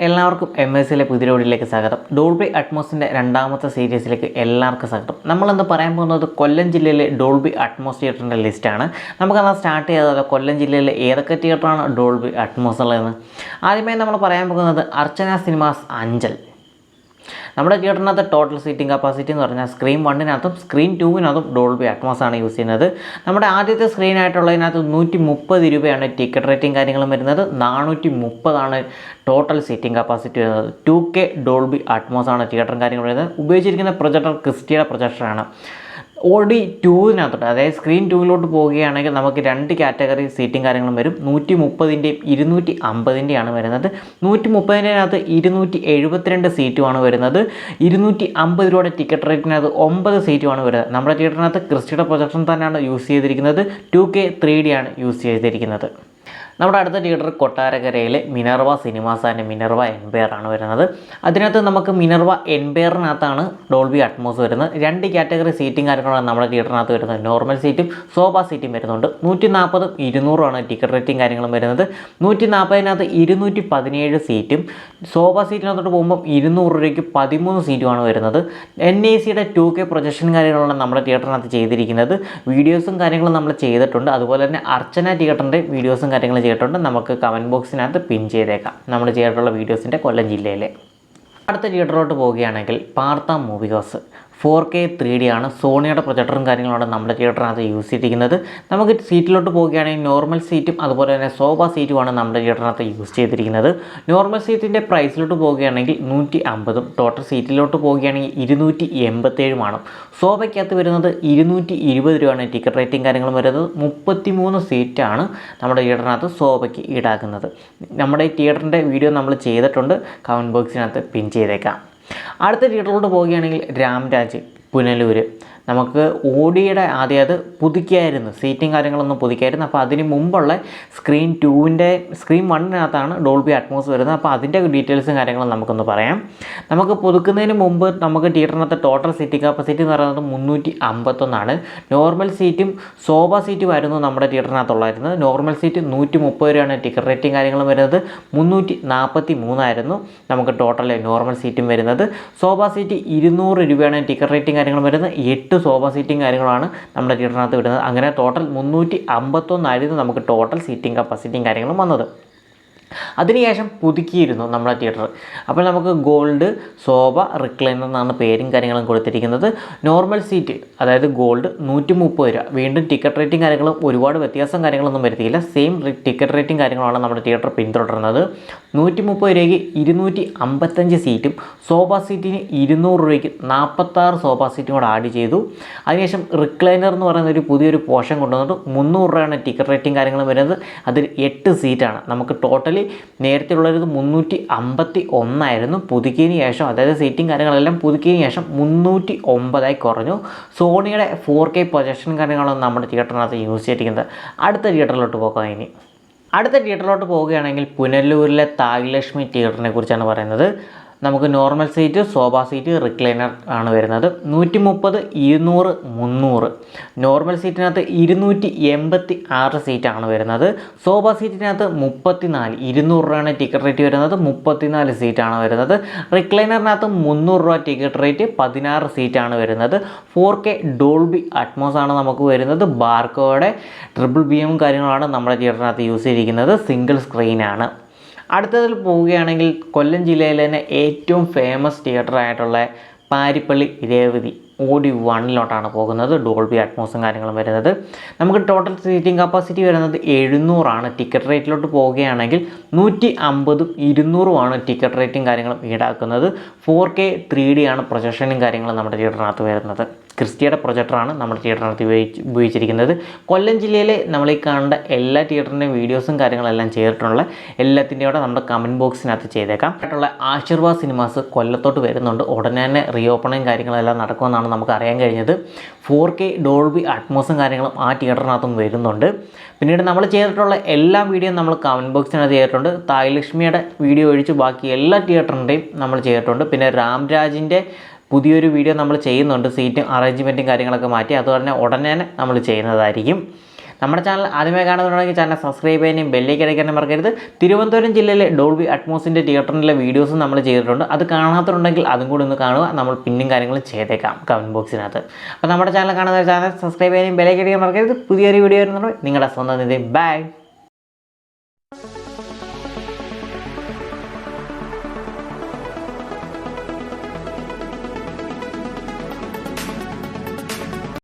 എല്ലാവർക്കും MSലെ പുതിയ വീഡിയോയിലേക്ക് സ്വാഗതം. ഡോൾബി അറ്റ്മോസിൻ്റെ രണ്ടാമത്തെ സീരീസിലേക്ക് എല്ലാവർക്കും സ്വാഗതം. നമ്മളിന്ന് പറയാൻ പോകുന്നത് കൊല്ലം ജില്ലയിലെ ഡോൾബി അറ്റ്മോസ് തിയേറ്ററിൻ്റെ ലിസ്റ്റാണ്. നമുക്കത് സ്റ്റാർട്ട് ചെയ്താൽ കൊല്ലം ജില്ലയിലെ ഏതൊക്കെ തിയേറ്ററാണ് ഡോൾബി അറ്റ്മോസ് ഉള്ളതെന്ന്. ആദ്യമായി നമ്മൾ പറയാൻ പോകുന്നത് അർച്ചന സിനിമാസ് അഞ്ചൽ. നമ്മുടെ തിയേറ്ററിനകത്ത് ടോട്ടൽ സീറ്റിംഗ് കപ്പാസിറ്റി എന്ന് പറഞ്ഞാൽ സ്ക്രീൻ 1-നകത്തും സ്ക്രീൻ 2-നകത്തും ഡോൾബി അറ്റ്മോസ് ആണ് യൂസ് ചെയ്യുന്നത്. നമ്മുടെ ആദ്യത്തെ സ്ക്രീനായിട്ടുള്ളതിനകത്ത് 130 രൂപയാണ് ടിക്കറ്റ് റേറ്റിംഗ് കാര്യങ്ങളും വരുന്നത്. 430 ടോട്ടൽ സീറ്റിംഗ് കപ്പാസിറ്റി വരുന്നത്. 2K ഡോൾബി അറ്റ്മോസ് ആണ് തിയേറ്ററും കാര്യങ്ങളും വരുന്നത്. ഉപയോഗിച്ചിരിക്കുന്ന പ്രൊജക്ടർ ക്രിസ്റ്റിയുടെ പ്രൊജക്ടറാണ്. OD2-നകത്തോട്ട് അതായത് സ്ക്രീൻ 2-ലോട്ട് പോവുകയാണെങ്കിൽ നമുക്ക് 2 കാറ്റഗറി സീറ്റിംഗ് കാര്യങ്ങളും വരും. 130-ൻ്റെയും 250-ൻ്റെയാണ് വരുന്നത്. 130-ൻ്റെനകത്ത് 272 സീറ്റുമാണ് വരുന്നത്. 250 രൂപയുടെ ടിക്കറ്റ് റേറ്റിനകത്ത് 9 സീറ്റുമാണ് വരുന്നത്. നമ്മുടെ തിയേറ്ററിനകത്ത് ക്രിസ്റ്റിയുടെ പ്രൊജക്ഷൻ തന്നെയാണ് യൂസ് ചെയ്തിരിക്കുന്നത്. 2K 3D ആണ് യൂസ് ചെയ്തിരിക്കുന്നത്. നമ്മുടെ അടുത്ത തിയേറ്റർ കൊട്ടാരക്കരയിലെ Minerva cinemas and Minerva empire ആണ് വരുന്നത്. അതിനകത്ത് നമുക്ക് മിനർവ എൻപയറിനകത്താണ് ഡോൾബി അറ്റ്മോസ് വരുന്നത്. 2 കാറ്റഗറി സീറ്റിംഗ് കാര്യങ്ങളാണ് നമ്മുടെ തിയേറ്ററിനകത്ത് വരുന്നത്. നോർമൽ സീറ്റും സോഫ സീറ്റും വരുന്നുണ്ട്. 140 200 ടിക്കറ്റ് റേറ്റിംഗ് കാര്യങ്ങളും വരുന്നത്. 140-നകത്ത് 217 സീറ്റും സോഫ സീറ്റിനകത്തോട്ട് പോകുമ്പോൾ 200 രൂപയ്ക്ക് 13 സീറ്റുമാണ് വരുന്നത്. NACയുടെ 2K പ്രൊജക്ഷൻ കാര്യങ്ങളാണ് നമ്മുടെ തിയേറ്ററിനകത്ത് ചെയ്തിരിക്കുന്നത്. വീഡിയോസും കാര്യങ്ങളും നമ്മൾ ചെയ്തിട്ടുണ്ട്. അതുപോലെ തന്നെ അർച്ചന തിയേറ്ററിൻ്റെ വീഡിയോസും കാര്യങ്ങളും ചെയ്തിട്ടുണ്ട്. നമുക്ക് കമൻറ്റ് ബോക്സിനകത്ത് പിൻ ചെയ്തേക്കാം നമ്മൾ ചെയ്തിട്ടുള്ള വീഡിയോസിൻ്റെ കൊല്ലം ജില്ലയിലെ. അടുത്ത തിയേറ്ററിലോട്ട് പോവുകയാണെങ്കിൽ പാർത്ത മൂവി ഹൗസ് 4K 3D ആണ്. സോണിയുടെ പ്രൊജക്ടറും കാര്യങ്ങളാണ് നമ്മുടെ തിയേറ്ററിനകത്ത് യൂസ് ചെയ്തിരിക്കുന്നത്. നമുക്ക് സീറ്റിലോട്ട് പോവുകയാണെങ്കിൽ നോർമൽ സീറ്റും അതുപോലെ തന്നെ സോഫ സീറ്റുമാണ് നമ്മുടെ തിയേറ്ററിനകത്ത് യൂസ് ചെയ്തിരിക്കുന്നത്. നോർമൽ സീറ്റിൻ്റെ പ്രൈസിലോട്ട് പോവുകയാണെങ്കിൽ 150, ടോട്ടൽ സീറ്റിലോട്ട് പോവുകയാണെങ്കിൽ 287. സോഫയ്ക്കകത്ത് വരുന്നത് 220 രൂപയാണ് ടിക്കറ്റ് റേറ്റിംഗ് കാര്യങ്ങളും വരുന്നത്. 33 സീറ്റാണ് നമ്മുടെ തിയേറ്ററിനകത്ത് സോഫയ്ക്ക് ഈടാക്കുന്നത്. നമ്മുടെ ഈ തിയേറ്ററിൻ്റെ വീഡിയോ നമ്മൾ ചെയ്തിട്ടുണ്ട്. കമൻറ്റ് ബോക്സിനകത്ത് പിൻ ചെയ്തേക്കാം. അടുത്ത തിയേറ്ററിലോട്ട് പോവുകയാണെങ്കിൽ രാംരാജ് പുനലൂർ. നമുക്ക് ഓഡിയുടെ ആദ്യം അത് പുതുക്കിയായിരുന്നു, സീറ്റിംഗ് കാര്യങ്ങളൊന്നും പുതുക്കിയായിരുന്നു. അപ്പോൾ അതിന് മുമ്പുള്ള സ്ക്രീൻ 1-നകത്താണ് ഡോൾബി അറ്റ്മോസ് വരുന്നത്. അപ്പോൾ അതിൻ്റെ ഡീറ്റെയിൽസും കാര്യങ്ങളും നമുക്കൊന്ന് പറയാം. നമുക്ക് പുതുക്കുന്നതിന് മുമ്പ് നമുക്ക് തിയേറ്ററിനകത്ത് ടോട്ടൽ സീറ്റിംഗ് കപ്പാസിറ്റി എന്ന് പറയുന്നത് 351. നോർമൽ സീറ്റും സോഫ സീറ്റും ആയിരുന്നു നമ്മുടെ തിയേറ്ററിനകത്തുള്ളായിരുന്നത്. നോർമൽ സീറ്റ് 130 രൂപയാണ് ടിക്കറ്റ് റേറ്റിംഗ് കാര്യങ്ങളും വരുന്നത്. 343 നമുക്ക് ടോട്ടൽ നോർമൽ സീറ്റും വരുന്നത്. സോഫ സീറ്റ് 200 രൂപയാണ് ടിക്കറ്റ് റേറ്റിംഗ് കാര്യങ്ങളും വരുന്നത്. 8 സോഫ സീറ്റിംഗ് കാര്യങ്ങളാണ് നമ്മുടെ തിയേറ്ററിനകത്ത് വരുന്നത്. അങ്ങനെ ടോട്ടൽ 351 നമുക്ക് ടോട്ടൽ സീറ്റിംഗ് കപ്പാസിറ്റിയും കാര്യങ്ങളും വന്നത്. അതിനുശേഷം പുതുക്കിയിരുന്നു നമ്മുടെ തിയേറ്റർ. അപ്പോൾ നമുക്ക് ഗോൾഡ് സോഫ റിക്ലൈനർ എന്നാണ് പേരും കാര്യങ്ങളും കൊടുത്തിരിക്കുന്നത്. നോർമൽ സീറ്റ് അതായത് ഗോൾഡ് 130 രൂപ. വീണ്ടും ടിക്കറ്റ് റേറ്റിംഗ് കാര്യങ്ങളും ഒരുപാട് വ്യത്യാസം കാര്യങ്ങളൊന്നും വരുത്തിയില്ല. സെയിം ടിക്കറ്റ് റേറ്റിംഗ് കാര്യങ്ങളാണ് നമ്മുടെ തിയേറ്റർ പിന്തുടരുന്നത്. 130 രൂപയ്ക്ക് 255 സീറ്റും സോഫ സീറ്റിന് 200 രൂപയ്ക്ക് 46 സോഫ സീറ്റും കൂടെ ആഡ് ചെയ്തു. അതിനുശേഷം റിക്ലൈനർ എന്ന് പറയുന്ന ഒരു പുതിയൊരു പോർഷൻ കൊണ്ടുവന്നിട്ട് 300 രൂപയാണ് ടിക്കറ്റ് റേറ്റിംഗ് കാര്യങ്ങളും വരുന്നത്. അതിൽ 8 സീറ്റാണ്. നമുക്ക് ടോട്ടലി നേരത്തെ ഉള്ളത് 351. പുതുക്കിയതിന് ശേഷം അതായത് സീറ്റിംഗ് കാര്യങ്ങളെല്ലാം പുതുക്കിയതിന് ശേഷം 309 കുറഞ്ഞു. സോണിയുടെ 4K പ്രൊജക്ഷൻ കാര്യങ്ങളാണ് നമ്മുടെ തിയേറ്ററിനകത്ത് യൂസ് ചെയ്തിരിക്കുന്നത്. അടുത്ത തിയേറ്ററിലോട്ട് പോകാം. ഇനി അടുത്ത തിയേറ്ററിലോട്ട് പോവുകയാണെങ്കിൽ പുനലൂരിലെ താഗ്ലക്ഷ്മി തിയേറ്ററിനെ കുറിച്ചാണ് പറയുന്നത്. നമുക്ക് normal seat sofa seat recliner ആണ് വരുന്നത്. 130 200 300. നോർമൽ സീറ്റിനകത്ത് 286 സീറ്റാണ് വരുന്നത്. സോഫ സീറ്റിനകത്ത് 34 200 രൂപയാണ് ടിക്കറ്റ് റേറ്റ് വരുന്നത്. 34 സീറ്റാണ് വരുന്നത്. റിക്ലൈനറിനകത്ത് 300 രൂപ ടിക്കറ്റ് റേറ്റ് 16 സീറ്റാണ് വരുന്നത്. 4K ഡോൾബി അറ്റ്മോസ് ആണ് നമുക്ക് വരുന്നത്. ബാർക്കോയുടെ BBM കാര്യങ്ങളാണ് നമ്മുടെ തിയേറ്ററിനകത്ത് യൂസ് ചെയ്തിരിക്കുന്നത്. സിംഗിൾ സ്ക്രീനാണ്. അടുത്തതിൽ പോവുകയാണെങ്കിൽ കൊല്ലം ജില്ലയിലെ തന്നെ ഏറ്റവും ഫേമസ് തിയേറ്റർ ആയിട്ടുള്ള പാരിപ്പള്ളി രേവതി OD1-ലോട്ടാണ് പോകുന്നത്. ഡോൾബി അറ്റ്മോസും കാര്യങ്ങളും വരുന്നത്. നമുക്ക് ടോട്ടൽ സീറ്റിംഗ് കപ്പാസിറ്റി വരുന്നത് 700. ടിക്കറ്റ് റേറ്റിലോട്ട് പോവുകയാണെങ്കിൽ 150 200 ടിക്കറ്റ് റേറ്റിംഗ് കാര്യങ്ങളും ഈടാക്കുന്നത്. 4K 3D ആണ് പ്രൊജക്ഷനും കാര്യങ്ങളും നമ്മുടെ തിയേറ്ററിനകത്ത് വരുന്നത്. ക്രിസ്റ്റിയുടെ പ്രൊജക്ടറാണ് നമ്മുടെ തിയേറ്ററിനകത്ത് ഉപയോഗിച്ചിരിക്കുന്നത്. കൊല്ലം ജില്ലയിലെ നമ്മൾ ഈ കാണേണ്ട എല്ലാ തിയേറ്ററിൻ്റെയും വീഡിയോസും കാര്യങ്ങളെല്ലാം ചെയ്തിട്ടുള്ള എല്ലാത്തിൻ്റെയും കൂടെ നമ്മുടെ കമൻറ്റ് ബോക്സിനകത്ത് ചെയ്തേക്കാം. ആയിട്ടുള്ള ആശീർവാദ് സിനിമാസ് കൊല്ലത്തോട്ട് വരുന്നുണ്ട്. ഉടനെ തന്നെ റീഓപ്പണിങ് കാര്യങ്ങളെല്ലാം നടക്കുമെന്നാണ് നമുക്ക് അറിയാൻ കഴിഞ്ഞത്. 4K ഡോൾബി അറ്റ്മോസും കാര്യങ്ങളും ആ തിയേറ്ററിനകത്തും വരുന്നുണ്ട്. പിന്നീട് നമ്മൾ ചെയ്തിട്ടുള്ള എല്ലാ വീഡിയോയും നമ്മൾ കമൻറ്റ് ബോക്സിനകത്ത് ചെയ്തിട്ടുണ്ട്. താഗ്ലക്ഷ്മിയുടെ വീഡിയോ ഒഴിച്ച് ബാക്കി എല്ലാ തിയേറ്ററിൻ്റെയും നമ്മൾ ചെയ്തിട്ടുണ്ട്. പിന്നെ രാംരാജിൻ്റെ പുതിയൊരു വീഡിയോ നമ്മൾ ചെയ്യുന്നുണ്ട്. സീറ്റും അറേഞ്ച്മെൻറ്റും കാര്യങ്ങളൊക്കെ മാറ്റി. അതുപോലെ തന്നെ ഉടനെ നമ്മൾ ചെയ്യുന്നതായിരിക്കും. നമ്മുടെ ചാനൽ ആദ്യമായി കാണുന്നുണ്ടെങ്കിൽ ചാനൽ സബ്സ്ക്രൈബ് ചെയ്യാനും ബെല്ലേക്ക് അടിക്കാനും മറക്കരുത്. തിരുവനന്തപുരം ജില്ലയിലെ ഡോൾബി അറ്റ്മോസിൻ്റെ തിയേറ്ററിലെ വീഡിയോസും നമ്മൾ ചെയ്തിട്ടുണ്ട്. അത് കാണാത്തുണ്ടെങ്കിൽ അതും കൂടി ഒന്ന് കാണുക. നമ്മൾ പിന്നും കാര്യങ്ങളും ചെയ്തേക്കാം കമൻറ്റ് ബോക്സിനകത്ത്. അപ്പോൾ നമ്മുടെ ചാനൽ കാണുന്ന ചാനൽ സബ്സ്ക്രൈബ് ചെയ്യാനും ബെല്ലേക്ക് അടിക്കാൻ മറക്കരുത്. പുതിയൊരു വീഡിയോ വരുന്നുണ്ട്. നിങ്ങളുടെ സ്വന്തം നിധി. ബൈ.